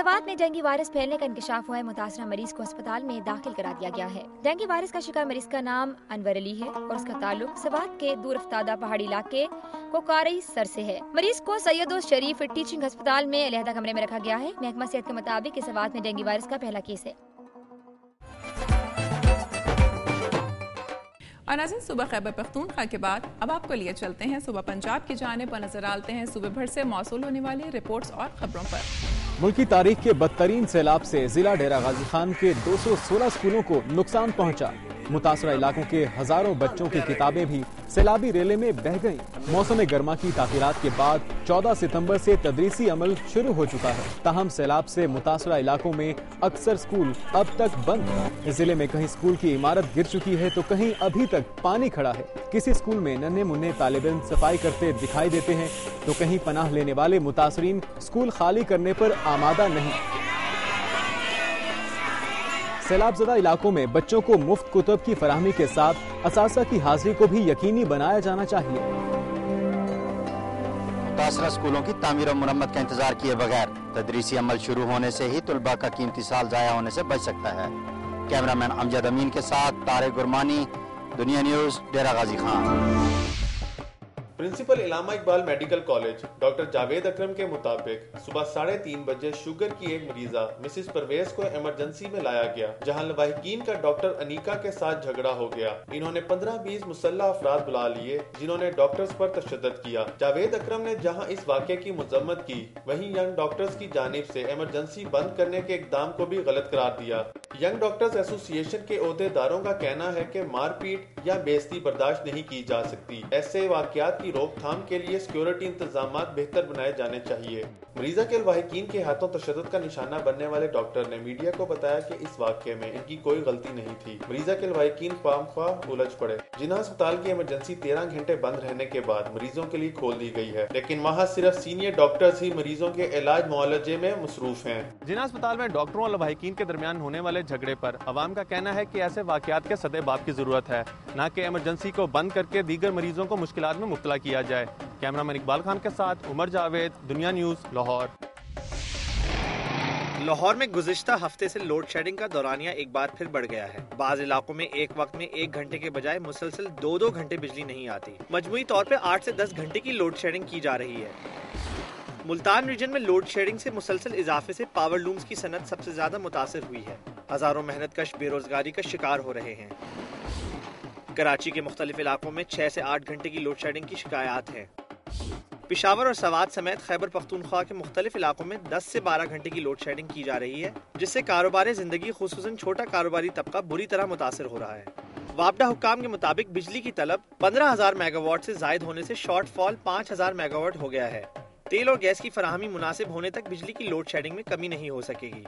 سوات میں dengue virus پھیلنے کا انکشاف ہوا ہے، متاثرہ مریض کو اسپتال میں داخل کرا دیا گیا ہے۔ ڈینگی وائرس کا شکار مریض کا نام انور علی ہے اور اس کا تعلق سوات کے دور افتادہ پہاڑی علاقے کوکارئی سر سے ہے۔ مریض کو سید الشریف ٹیچنگ ہسپتال میں علیحدہ کمرے میں رکھا گیا ہے۔ محکمہ صحت کے مطابق اس سوات میں ڈینگی وائرس کا پہلا کیس ہے۔ اور ناظرین، صبح خیبر پختونخوا کے بعد اب آپ کو لیے چلتے ہیں صبح پنجاب کی جانب اور نظر ڈالتے ہیں صوبے بھر سے موصول ہونے والی رپورٹس اور خبروں پر۔ ملکی تاریخ کے بدترین سیلاب سے ضلع ڈیرہ غازی خان کے 216 اسکولوں کو نقصان پہنچا۔ متاثرہ علاقوں کے ہزاروں بچوں کی کتابیں بھی سیلابی ریلے میں بہہ گئیں۔ موسم گرما کی تاخیرات کے بعد 14 ستمبر سے تدریسی عمل شروع ہو چکا ہے، تاہم سیلاب سے متاثرہ علاقوں میں اکثر اسکول اب تک بند ہیں۔ ضلع میں کہیں اسکول کی عمارت گر چکی ہے تو کہیں ابھی تک پانی کھڑا ہے۔ کسی اسکول میں ننھے منھے طالب علم صفائی کرتے دکھائی دیتے ہیں تو کہیں پناہ لینے والے متاثرین اسکول خالی کرنے پر آمادہ نہیں۔ سیلاب زدہ علاقوں میں بچوں کو مفت کتب کی فراہمی کے ساتھ اساتذہ کی حاضری کو بھی یقینی بنایا جانا چاہیے۔ متاثرہ اسکولوں کی تعمیر و مرمت کا انتظار کیے بغیر تدریسی عمل شروع ہونے سے ہی طلباء کا قیمتی سال ضائع ہونے سے بچ سکتا ہے۔ کیمرامین امجد امین کے ساتھ Tariq Gurmani, Dunya news, Dera Ghazi Khan. Principal Allama Iqbal medical college doctor Javed Akram کے مطابق صبح 3:30 بجے شوگر کی ایک مریضہ مسز پرویز کو ایمرجنسی میں لایا گیا، جہاں لواحقین کا ڈاکٹر انیکا کے ساتھ جھگڑا ہو گیا۔ انہوں نے 15-20 مسلح افراد بلا لیے جنہوں نے ڈاکٹرز پر تشدد کیا۔ جاوید اکرم نے جہاں اس واقعے کی مذمت کی، وہیں ینگ ڈاکٹرز کی جانب سے ایمرجنسی بند کرنے کے اقدام کو بھی غلط قرار دیا۔ ینگ ڈاکٹرز ایسوسی ایشن کے عہدے داروں کا کہنا ہے کہ مار پیٹ یا بے عزتی برداشت نہیں کی جا سکتی۔ ایسے واقعات کی روک تھام کے لیے سیکیورٹی انتظامات بہتر بنائے جانے چاہیے۔ مریضہ کے لواحقین کے ہاتھوں تشدد کا نشانہ بننے والے ڈاکٹر نے میڈیا کو بتایا کہ اس واقعے میں ان کی کوئی غلطی نہیں تھی۔ مریضہ کے لواحقین خواہ مخواہ الجھ پڑے۔ جناح اسپتال کی ایمرجنسی 13 گھنٹے بند رہنے کے بعد مریضوں کے لیے کھول دی گئی ہے، لیکن وہاں صرف سینئر ڈاکٹرز ہی مریضوں کے علاج معالجے میں مصروف ہیں۔ جناح اسپتال میں ڈاکٹروں اور لواحقین کے درمیان ہونے والے جھگڑے پر عوام کا کہنا ہے کہ ایسے واقعات کے سدے باب کی ضرورت ہے، نہ کہ ایمرجنسی کو بند کر کے دیگر مریضوں کو مشکلات میں مبتلا کیا جائے۔ کیمرامین اقبال خان کے ساتھ عمر جاوید، دنیا نیوز، لاہور۔ لاہور میں گزشتہ ہفتے سے لوڈ شیڈنگ کا دورانیہ ایک بار پھر بڑھ گیا ہے۔ بعض علاقوں میں ایک وقت میں 1 گھنٹے کے بجائے مسلسل 2 گھنٹے بجلی نہیں آتی۔ مجموعی طور پہ 8 سے 10 گھنٹے کی لوڈ شیڈنگ کی جا رہی ہے۔ ملتان ریجن میں لوڈ شیڈنگ سے مسلسل اضافے سے پاور لومز کی صنعت سب سے زیادہ متاثر ہوئی ہے۔ ہزاروں محنت کش بے روزگاری کا شکار ہو رہے ہیں۔ کراچی کے مختلف علاقوں میں 6 سے 8 گھنٹے کی لوڈ شیڈنگ کی شکایات ہیں۔ پشاور اور سوات سمیت خیبر پختونخوا کے مختلف علاقوں میں 10 سے 12 گھنٹے کی لوڈ شیڈنگ کی جا رہی ہے، جس سے کاروبار زندگی خصوصاً چھوٹا کاروباری طبقہ بری طرح متاثر ہو رہا ہے۔ وابڈہ حکام کے مطابق بجلی کی طلب 15,000 میگا واٹ سے زائد ہونے سے شارٹ فال 5,000 میگا واٹ ہو گیا ہے۔ تیل اور گیس کی فراہمی مناسب ہونے تک بجلی کی لوڈ شیڈنگ میں کمی نہیں ہو سکے گی۔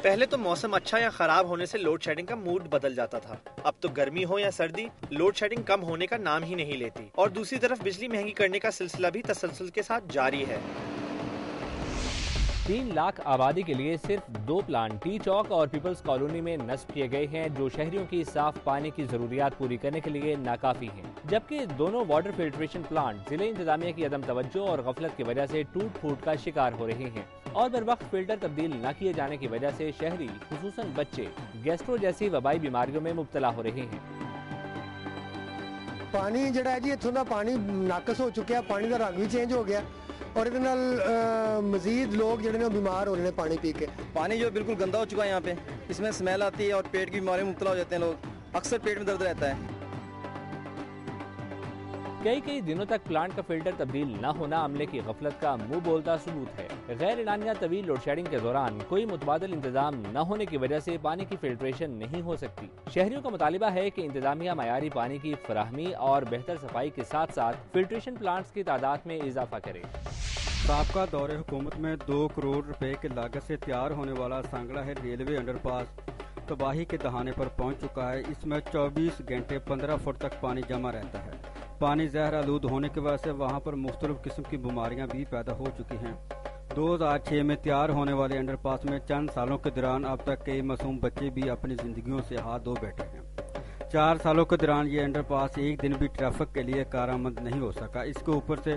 پہلے تو موسم اچھا یا خراب ہونے سے لوڈ شیڈنگ کا موڈ بدل جاتا تھا، اب تو گرمی ہو یا سردی لوڈ شیڈنگ کم ہونے کا نام ہی نہیں لیتی، اور دوسری طرف بجلی مہنگی کرنے کا سلسلہ بھی تسلسل کے ساتھ جاری ہے۔ 3 لاکھ آبادی کے لیے صرف 2 پلانٹ ٹی چوک اور پیپلز کالونی میں نصب کیے گئے ہیں، جو شہریوں کی صاف پانی کی ضروریات پوری کرنے کے لیے ناکافی ہیں، جبکہ دونوں واٹر فلٹریشن پلانٹ ضلع انتظامیہ کی عدم توجہ اور غفلت کی وجہ سے ٹوٹ پھوٹ کا شکار ہو رہے ہیں، اور بر وقت فلٹر تبدیل نہ کیے جانے کی وجہ سے شہری خصوصاً بچے گیسٹرو جیسی وبائی بیماریوں میں مبتلا ہو رہے ہیں۔ پانی جڑا ہے جی اتھوں دا پانی ناقص ہو چکا ہے، پانی کا رنگ بھی چینج ہو گیا اور مزید لوگ جڑے نے بیمار ہو رہے ہیں پانی پی کے۔ پانی جو بالکل گندا ہو چکا ہے یہاں پہ، اس میں اسمیل آتی ہے اور پیٹ کی بیماریوں میں مبتلا ہو جاتے ہیں لوگ، اکثر پیٹ میں درد رہتا ہے۔ کئی دنوں تک پلانٹ کا فلٹر تبدیل نہ ہونا عملے کی غفلت کا منہ بولتا ثبوت ہے۔ غیر اعلانیہ طویل لوڈ شیڈنگ کے دوران کوئی متبادل انتظام نہ ہونے کی وجہ سے پانی کی فلٹریشن نہیں ہو سکتی۔ شہریوں کا مطالبہ ہے کہ انتظامیہ معیاری پانی کی فراہمی اور بہتر صفائی کے ساتھ ساتھ فلٹریشن پلانٹس کی تعداد میں اضافہ کرے۔ سابقہ دور حکومت میں 2 کروڑ روپے کی لاگت سے تیار ہونے والا سانگڑا ہے ریلوے انڈر پاس تباہی کے دہانے پر پہنچ چکا ہے۔ اس میں 24 گھنٹے 15 فٹ تک پانی جمع رہتا ہے۔ پانی زہر آلود ہونے کی وجہ سے وہاں پر مختلف قسم کی بیماریاں بھی پیدا ہو چکی ہیں۔ 2006 میں تیار ہونے والے انڈر پاس میں چند سالوں کے دوران اب تک کئی معصوم بچے بھی اپنی زندگیوں سے ہاتھ دھو بیٹھے ہیں۔ 4 سالوں کے دوران یہ انڈر پاس ایک دن بھی ٹریفک کے لیے کارآمد نہیں ہو سکا۔ اس کے اوپر سے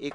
1